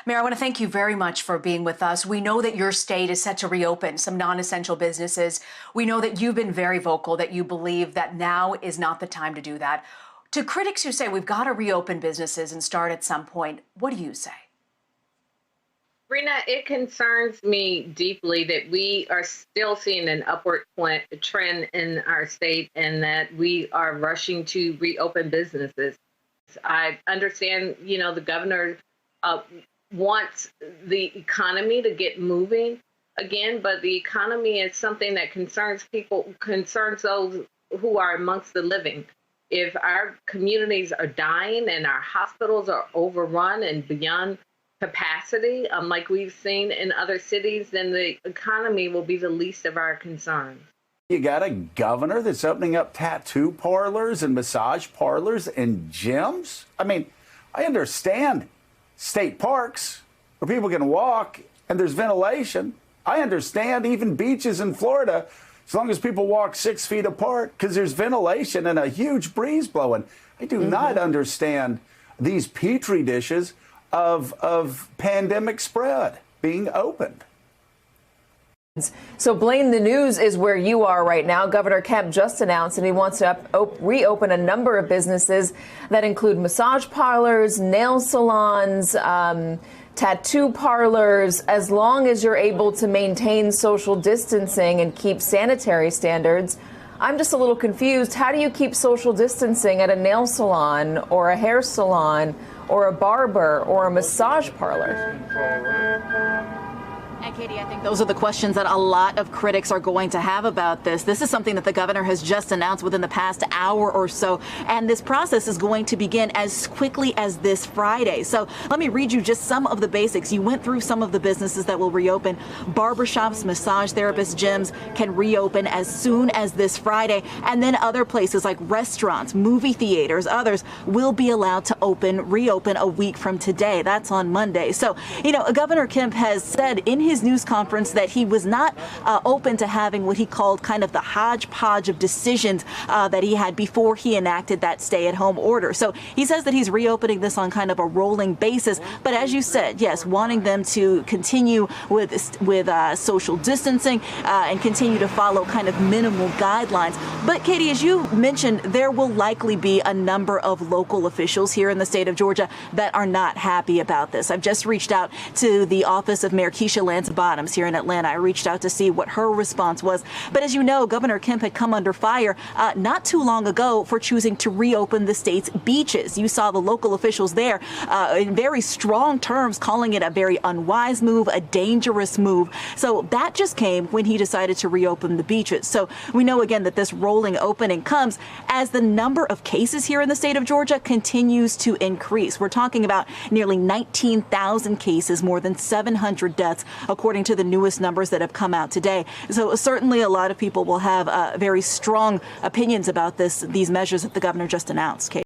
Mayor, I want to thank you very much for being with us. We know that your state is set to reopen some non-essential businesses. We know that you've been very vocal that you believe that now is not the time to do that. To critics who say we've got to reopen businesses and start at some point, what do you say? Rena, it concerns me deeply that we are still seeing an upward trend in our state and that we are rushing to reopen businesses. I understand, the governor wants the economy to get moving again, but the economy is something that concerns those who are amongst the living. If our communities are dying and our hospitals are overrun and beyond capacity, like we've seen in other cities, then the economy will be the least of our concerns. You got a governor that's opening up tattoo parlors and massage parlors and gyms. I mean, I understand state parks where people can walk and there's ventilation. I understand even beaches in Florida, as long as people walk 6 feet apart, because there's ventilation and a huge breeze blowing. I do not understand these petri dishes of pandemic spread being opened. So Blaine, the news is where you are right now. Governor Kemp just announced and he wants to reopen a number of businesses that include massage parlors, nail salons, tattoo parlors, as long as you're able to maintain social distancing and keep sanitary standards. I'm just a little confused. How do you keep social distancing at a nail salon or a hair salon or a barber or a massage parlor? And Katie, I think those are the questions that a lot of critics are going to have about this. This is something that the governor has just announced within the past hour or so. And this process is going to begin as quickly as this Friday. So let me read you just some of the basics. You went through some of the businesses that will reopen. Barbershops, massage therapists, gyms can reopen as soon as this Friday. And then other places like restaurants, movie theaters, others will be allowed to reopen a week from today. That's on Monday. So, Governor Kemp has said in his news conference that he was not open to having what he called kind of the hodgepodge of decisions that he had before he enacted that stay-at-home order. So he says that he's reopening this on kind of a rolling basis. But as you said, yes, wanting them to continue with social distancing and continue to follow kind of minimal guidelines. But Katie, as you mentioned, there will likely be a number of local officials here in the state of Georgia that are not happy about this. I've just reached out to the office of Mayor Keisha Lance Bottoms here in Atlanta. I reached out to see what her response was. But as you know, Governor Kemp had come under fire not too long ago for choosing to reopen the state's beaches. You saw the local officials there in very strong terms calling it a very unwise move, a dangerous move. So that just came when he decided to reopen the beaches. So we know again that this rolling opening comes as the number of cases here in the state of Georgia continues to increase. We're talking about nearly 19,000 cases, more than 700 deaths, according to the newest numbers that have come out today. So certainly a lot of people will have very strong opinions about these measures that the governor just announced. Kate.